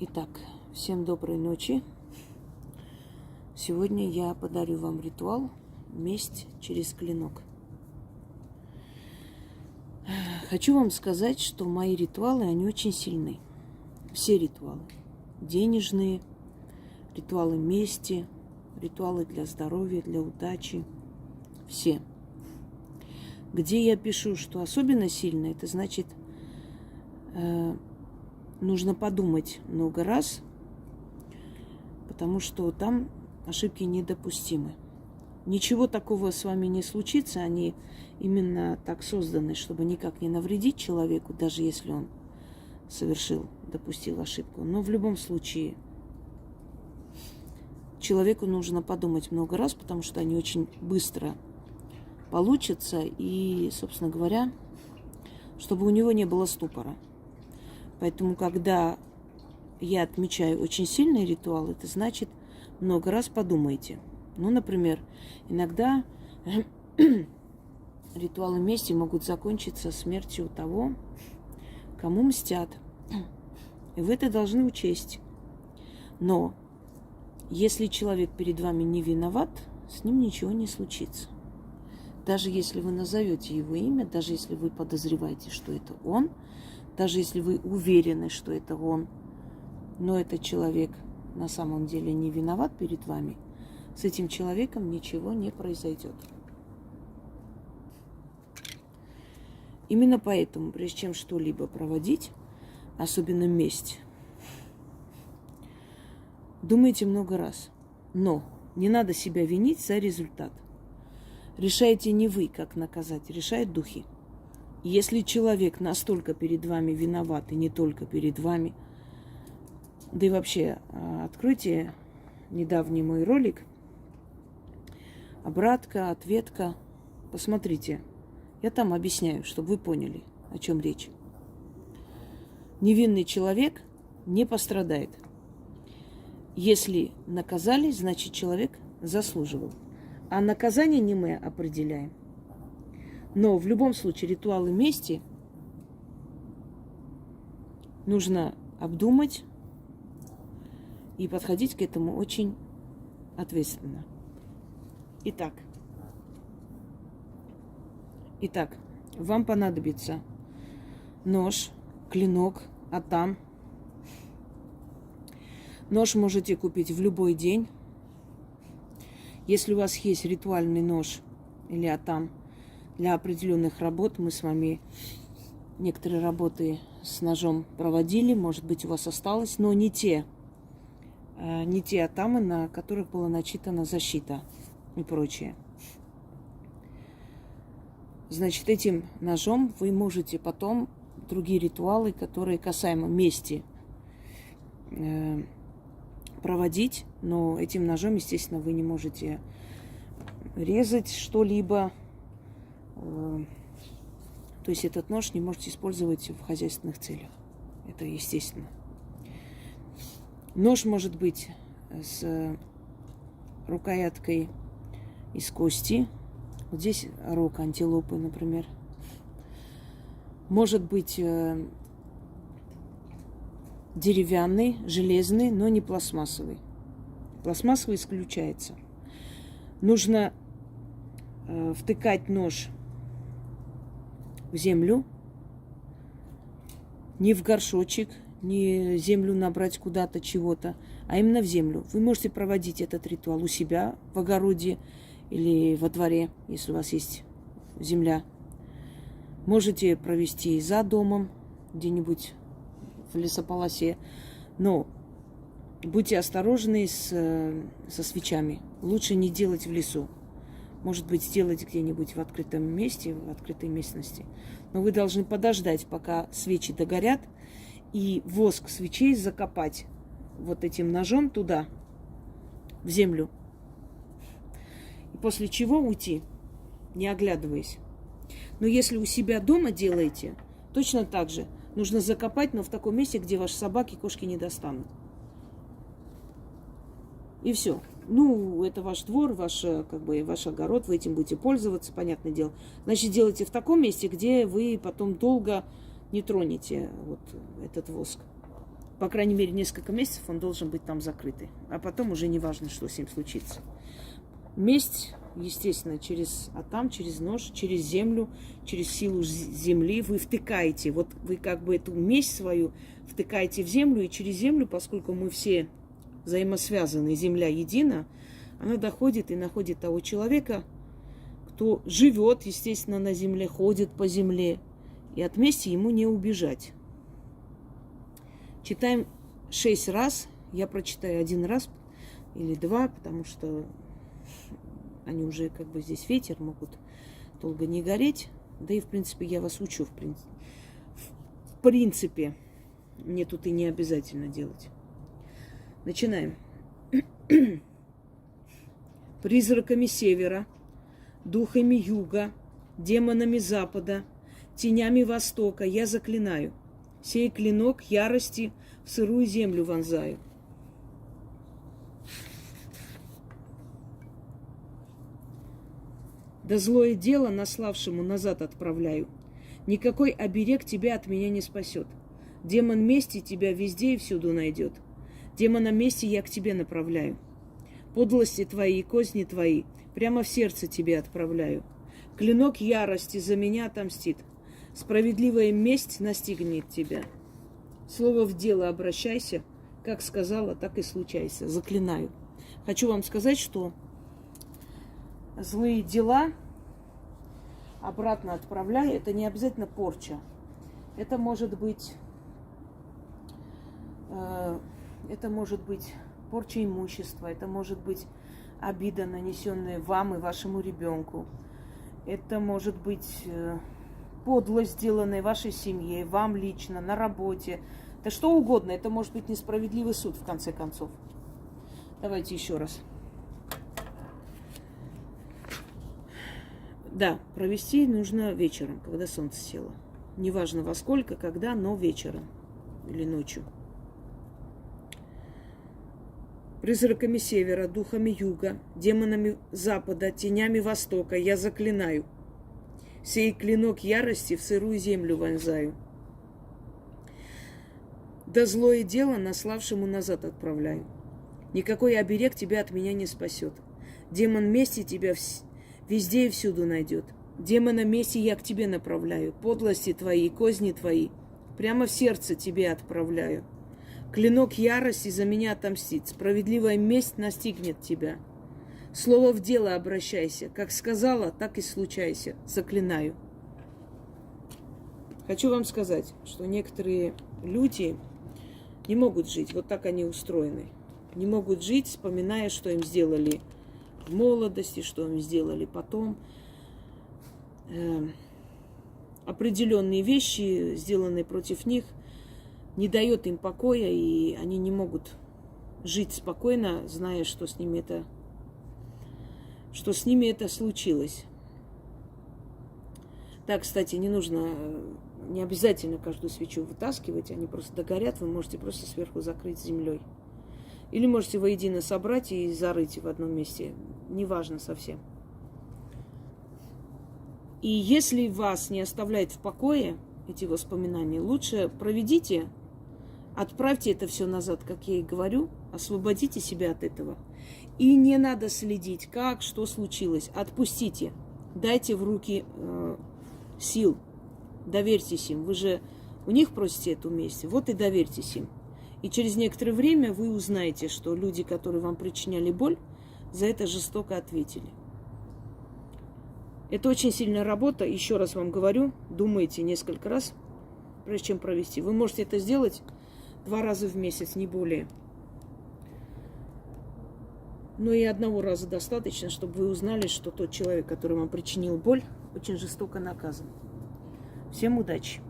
Итак, всем доброй ночи. Сегодня я подарю вам ритуал «Месть через клинок». Хочу вам сказать, что мои ритуалы, они очень сильны. Все ритуалы. Денежные, ритуалы мести, ритуалы для здоровья, для удачи. Все. Где я пишу, что особенно сильно, это значит, нужно подумать много раз, потому что там ошибки недопустимы. Ничего такого с вами не случится, они именно так созданы, чтобы никак не навредить человеку, даже если он допустил ошибку. Но в любом случае человеку нужно подумать много раз, потому что они очень быстро получатся, и, собственно говоря, чтобы у него не было ступора. Поэтому, когда я отмечаю очень сильный ритуал, это значит, много раз подумайте. Ну, например, иногда ритуалы мести могут закончиться смертью того, кому мстят. И вы это должны учесть. Но если человек перед вами не виноват, с ним ничего не случится. Даже если вы назовете его имя, даже если вы подозреваете, что это он, даже если вы уверены, что это он, но этот человек на самом деле не виноват перед вами, с этим человеком ничего не произойдет. Именно поэтому, прежде чем что-либо проводить, особенно месть, думайте много раз. Но не надо себя винить за результат. Решаете не вы, как наказать, решают духи. Если человек настолько перед вами виноват, и не только перед вами, да и вообще, откройте недавний мой ролик «Обратка, ответка», посмотрите. Я там объясняю, чтобы вы поняли, о чем речь. Невинный человек не пострадает. Если наказали, значит, человек заслуживал. А наказание не мы определяем. Но в любом случае ритуалы мести нужно обдумать и подходить к этому очень ответственно. Итак, вам понадобится нож, клинок, атам. Нож можете купить в любой день. Если у вас есть ритуальный нож или атам для определенных работ, мы с вами некоторые работы с ножом проводили, может быть, у вас осталось, но не те атамы, на которых была начитана защита и прочее. Значит, этим ножом вы можете потом другие ритуалы, которые касаемо мести, проводить, но этим ножом, естественно, вы не можете резать что-либо. То есть этот нож не можете использовать в хозяйственных целях. Это естественно. Нож может быть с рукояткой из кости. Вот здесь рог антилопы, например. Может быть деревянный, железный, но не пластмассовый. Пластмассовый исключается. Нужно втыкать нож в землю, не в горшочек, не землю набрать куда-то чего-то, а именно в землю. Вы можете проводить этот ритуал у себя в огороде или во дворе, если у вас есть земля. Можете провести за домом, где-нибудь в лесополосе. Но будьте осторожны со свечами. Лучше не делать в лесу. Может быть, сделать где-нибудь в открытом месте, в открытой местности. Но вы должны подождать, пока свечи догорят, и воск свечей закопать вот этим ножом туда, в землю. И после чего уйти, не оглядываясь. Но если у себя дома делаете, точно так же нужно закопать, но в таком месте, где ваши собаки и кошки не достанут. И все. Ну, это ваш двор, ваш огород, вы этим будете пользоваться, понятное дело. Значит, делайте в таком месте, где вы потом долго не тронете вот этот воск. по крайней мере, несколько месяцев он должен быть там закрытый. А потом уже не важно, что с ним случится. Месть, естественно, через нож, через землю, через силу земли вы втыкаете. Вот вы как бы эту месть свою втыкаете в землю, и через землю, поскольку мы все взаимосвязаны, земля едина, она доходит и находит того человека, кто живет, естественно, на земле, ходит по земле. И от мести ему не убежать. Читаем 6 раз. Я прочитаю 1 раз или 2, потому что они уже как бы здесь ветер, могут долго не гореть. Да и, в принципе, я вас учу, в принципе. Мне тут и не обязательно делать. Начинаем. Призраками севера, духами юга, демонами запада, тенями востока я заклинаю. Сей клинок ярости в сырую землю вонзаю. Да злое дело наславшему назад отправляю. Никакой оберег тебя от меня не спасет. Демон мести тебя везде и всюду найдет. Демона мести я к тебе направляю. Подлости твои и козни твои прямо в сердце тебе отправляю. Клинок ярости за меня отомстит. Справедливая месть настигнет тебя. Слово в дело обращайся, как сказала, так и случайся. Заклинаю. Хочу вам сказать, что злые дела обратно отправляя, это не обязательно порча. Это может быть порча имущества, это может быть обида, нанесенная вам и вашему ребенку. Это может быть подлость, сделанная вашей семье, вам лично, на работе. Да что угодно. Это может быть несправедливый суд, в конце концов. Давайте еще раз. Да, провести нужно вечером, когда солнце село. Неважно во сколько, когда, но вечером или ночью. Призраками севера, духами юга, демонами запада, тенями востока я заклинаю. Сей клинок ярости в сырую землю вонзаю. Да злое дело наславшему назад отправляю. Никакой оберег тебя от меня не спасет. Демон мести тебя везде и всюду найдет. Демона мести я к тебе направляю. Подлости твои и козни твои прямо в сердце тебе отправляю. Клинок ярости за меня отомстит. Справедливая месть настигнет тебя. Слово в дело обращайся. Как сказала, так и случайся. Заклинаю. Хочу вам сказать, что некоторые люди не могут жить. Вот так они устроены. Не могут жить, вспоминая, что им сделали в молодости, что им сделали потом. Определенные вещи, сделанные против них, не дает им покоя, и они не могут жить спокойно, зная, что с ними это случилось. Да, кстати, не обязательно каждую свечу вытаскивать, они просто догорят, вы можете просто сверху закрыть землей. Или можете воедино собрать и зарыть в одном месте, неважно совсем. И если вас не оставляет в покое эти воспоминания, лучше проведите, отправьте это все назад, как я и говорю, освободите себя от этого. И не надо следить, как, что случилось. Отпустите, дайте в руки сил, доверьтесь им. Вы же у них просите эту месть, вот и доверьтесь им. И через некоторое время вы узнаете, что люди, которые вам причиняли боль, за это жестоко ответили. Это очень сильная работа. Еще раз вам говорю, думайте несколько раз, прежде чем провести. Вы можете это сделать 2 раза в месяц, не более. Но и 1 раза достаточно, чтобы вы узнали, что тот человек, который вам причинил боль, очень жестоко наказан. Всем удачи!